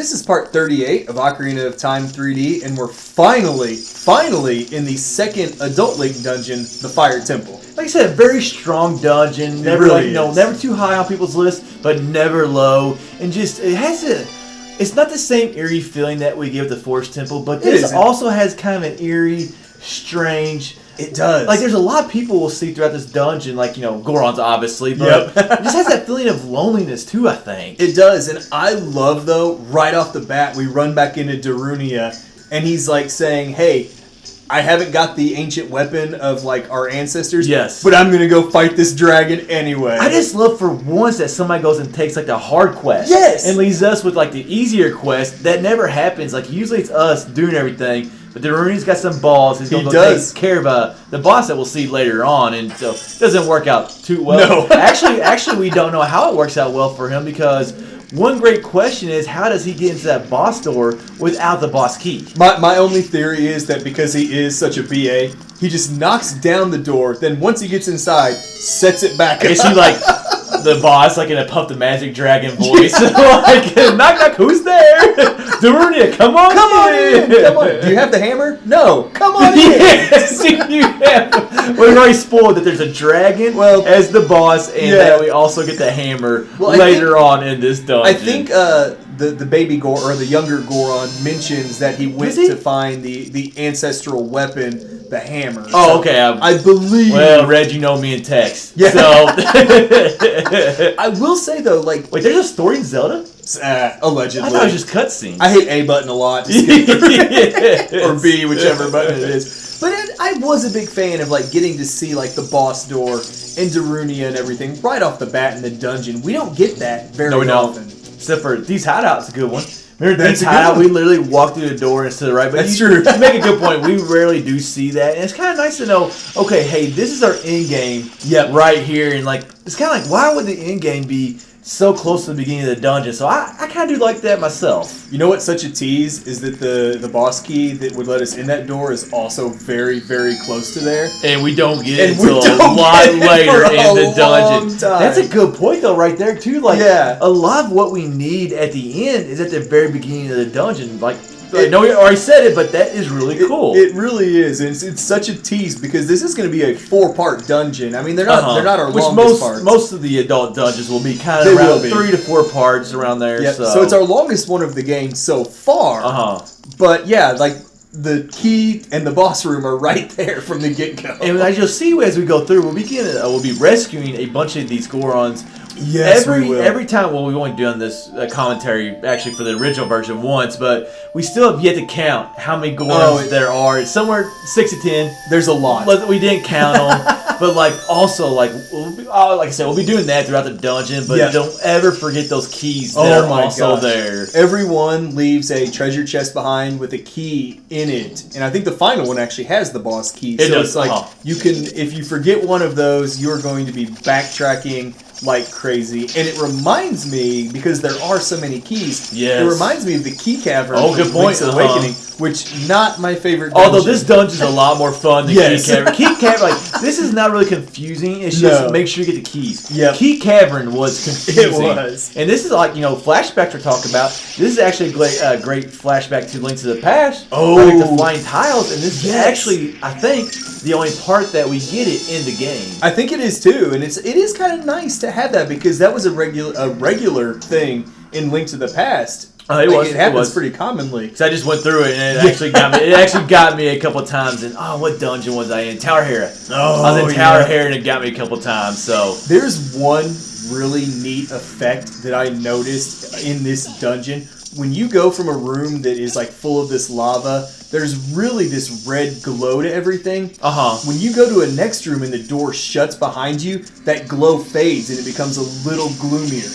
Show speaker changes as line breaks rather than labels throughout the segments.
this is part 38 of Ocarina of Time 3D, and we're finally in the second Adult Link dungeon, the Fire Temple.
Like I said, a very strong dungeon. Never
really
never too high on people's list, but never low. And just it's not the same eerie feeling that we give the Forest Temple, but this also has kind of an eerie, strange.
It does.
Like, there's a lot of people we'll see throughout this dungeon, like, Gorons, obviously, but it just has that feeling of loneliness, too, I think.
It does, and I love, though, right off the bat, we run back into Darunia, and he's, like, saying, hey, I haven't got the ancient weapon of, like, our ancestors, but I'm going to go fight this dragon anyway.
I just love for once that somebody goes and takes, like, the hard quest.
Yes!
And leaves us with, like, the easier quest. That never happens. Like, usually it's us doing everything. But Darunia's got some balls. He's going to go take care of the boss that we'll see later on. And so it doesn't work out too well.
No.
Actually, we don't know how it works out well for him because one great question is, how does he get into that boss door without the boss key?
My only theory is that because he is such a BA, he just knocks down the door, then once he gets inside, sets it back up.
I guess he, like, the boss, like, in a Puff the Magic Dragon voice. Like, knock, knock, who's there? Darunia, come on in.
Come on. Do you have the hammer? No. Come on in.
Yes, you have. We've already spoiled that there's a dragon as the boss, and that we also get the hammer later on in this dungeon.
I think the baby Goron, or the younger Goron, mentions that he went to find the ancestral weapon, the hammer.
Oh,
so
okay.
I believe.
Well, Red, you know me in text.
Yeah.
So.
I will say, though, like...
Wait, there's a story in Zelda?
Allegedly.
I thought it was just cutscenes.
I hit A button a lot. Or B, whichever button it is. But I was a big fan of, like, getting to see, like, the boss door and Darunia and everything right off the bat in the dungeon. We don't get that very often.
Except for These Hideout's a good one. Remember These Hideout? We literally walk through the door and to the right. But
that's true.
You make a good point. We rarely do see that. And it's kind of nice to know, okay, hey, this is our end game right here. And, like, it's kind of like, why would the end game be so close to the beginning of the dungeon? So I kind of do like that myself.
You know what's such a tease is that the boss key that would let us in that door is also very, very close to there.
And we don't get it until a lot later in the dungeon. That's a good point, though, right there, too. Like, a lot of what we need at the end is at the very beginning of the dungeon. Like, I know we already said it, but that is really cool.
It really is. It's such a tease because this is going to be a 4-part dungeon. I mean, they're not our longest parts.
Most of the adult dungeons will be kind of around 3 to 4 parts around there.
Yep. So it's our longest one of the game so far. But yeah, like the key and the boss room are right there from the get-go.
And as you'll see as we go through, we'll be rescuing a bunch of these Gorons.
Yes,
every time. Well, we've only done this commentary actually for the original version once, but we still have yet to count how many Gorons there are. It's somewhere 6 to 10.
There's a lot.
We didn't count them, but like like I said, we'll be doing that throughout the dungeon. But don't ever forget those keys that are also there.
Everyone leaves a treasure chest behind with a key in it, and I think the final one actually has the boss key. It's like you can, if you forget one of those, you're going to be backtracking like crazy. And it reminds me, because there are so many keys, it reminds me of the key cavern
good point.
Link's Awakening, which not my favorite dungeon.
Although this dungeon's a lot more fun than Key Cavern. Key Cavern, like, this is not really confusing. It's just make sure you get the keys. Key Cavern was confusing.
It was.
And this is like, flashbacks we're talking about. This is actually a great flashback to Link to the Past. Like the flying tiles. And this is actually, I think, the only part that we get it in the game.
I think it is too. And it is kind of nice to have that because that was a regular thing in Link to the Past. It happens pretty commonly.
Because I just went through it and it actually got me. It actually got me a couple of times. And what dungeon was I in? Tower Hera. I was in Tower Hera and it got me a couple of times. So
there's one really neat effect that I noticed in this dungeon. When you go from a room that is like full of this lava, there's really this red glow to everything. When you go to a next room and the door shuts behind you, that glow fades and it becomes a little gloomier.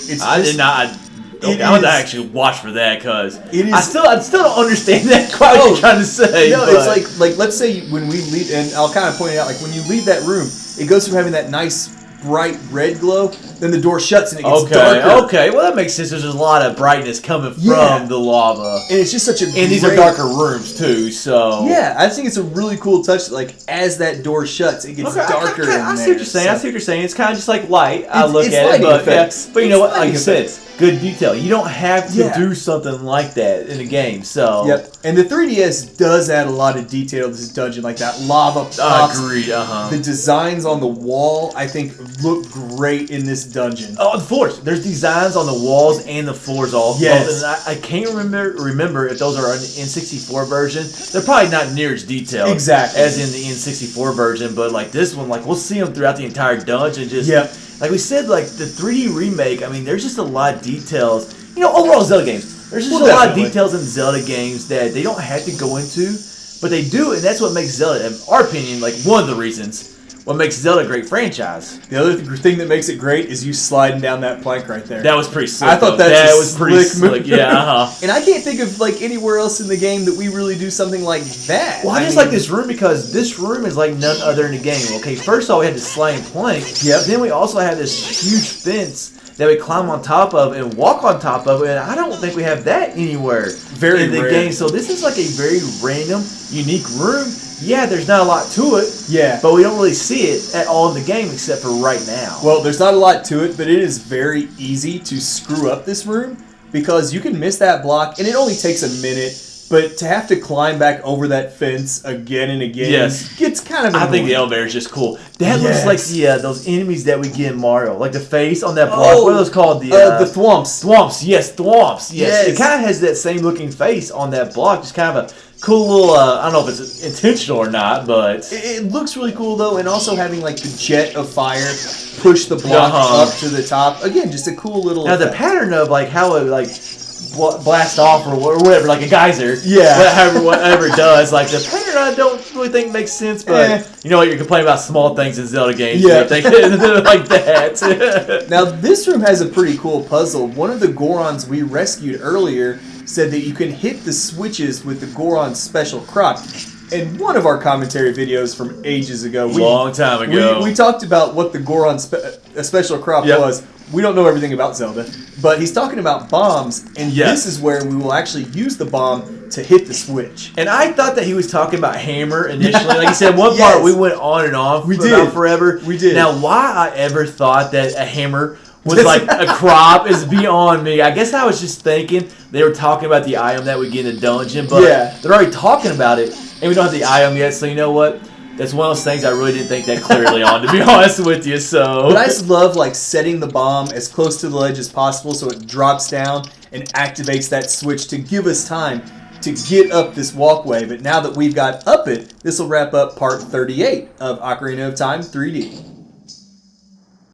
I would actually watch for that because I still don't understand that quite what you're trying to say.
No, it's like let's say when we leave, and I'll kind of point it out, like when you leave that room, it goes from having that nice bright red glow, then the door shuts and it gets darker.
Okay, well that makes sense. There's a lot of brightness coming from the lava.
And it's just such a
And these are darker rooms too, so...
Yeah, I think it's a really cool touch. Like, as that door shuts, it gets darker in there.
I see what you're saying. I see what you're saying. It's kind of just like light. I look
it's
at it, but
effects.
But you know what? Like you said, good detail. You don't have to do something like that in a game, so...
Yep. And the 3DS does add a lot of detail to this dungeon, like that lava pops.
Agreed,
The designs on the wall, I think, look great in this dungeon.
Oh, the floors. There's designs on the walls and the floors all.
Yes.
And I can't remember if those are on the N64 version. They're probably not near as detailed as in the N64 version, but like this one, like we'll see them throughout the entire dungeon. Just like we said, like the 3D remake, I mean, there's just a lot of details. You know, overall Zelda games. There's just a lot of details in Zelda games that they don't have to go into, but they do, and that's what makes Zelda, in our opinion, like one of the reasons what makes Zelda a great franchise.
The other thing that makes it great is you sliding down that plank right there.
That was pretty slick.
I thought that was pretty
slick. Yeah,
And I can't think of like anywhere else in the game that we really do something like that.
Well, I just like this room because this room is like none other in the game. Okay, first of all, we had this sliding plank.
Yep.
Then we also have this huge fence that we climb on top of and walk on top of, and I don't think we have that anywhere in the game. So this is like a very random, unique room. Yeah, there's not a lot to it.
Yeah.
But we don't really see it at all in the game except for right now.
Well, there's not a lot to it, but it is very easy to screw up this room because you can miss that block, and it only takes a minute. But to have to climb back over that fence again and again gets kind of annoying.
I think the elevator is just cool. That looks like those enemies that we get in Mario. Like the face on that block. What are those called? The
thwomps.
Thwomps, yes. It kind of has that same looking face on that block. Just kind of a cool little, I don't know if it's intentional or not, but...
It looks really cool, though, and also having, like, the jet of fire push the block up to the top. Again, just a cool little
Now,
effect.
the pattern of, like, how it, like... blast off or whatever, like a geyser. Whatever it does. Like the pattern, I don't really think makes sense. But you know what? You're complaining about small things in Zelda games. Yeah, like that.
Now this room has a pretty cool puzzle. One of the Gorons we rescued earlier said that you can hit the switches with the Goron special crop. In one of our commentary videos from ages ago,
long time ago,
we talked about what the Goron special crop was. We don't know everything about Zelda, but he's talking about bombs, and this is where we will actually use the bomb to hit the switch.
And I thought that he was talking about hammer initially. Like he said, one part we went on and on about forever.
We did.
Now, why I ever thought that a hammer was like a crop is beyond me. I guess I was just thinking they were talking about the item that we get in the dungeon, but they're already talking about it, and we don't have the item yet, so you know what? That's one of those things I really didn't think that clearly on, to be honest with you. So,
but I just love like setting the bomb as close to the ledge as possible so it drops down and activates that switch to give us time to get up this walkway. But now that we've got up it, this will wrap up part 38 of Ocarina of Time 3D.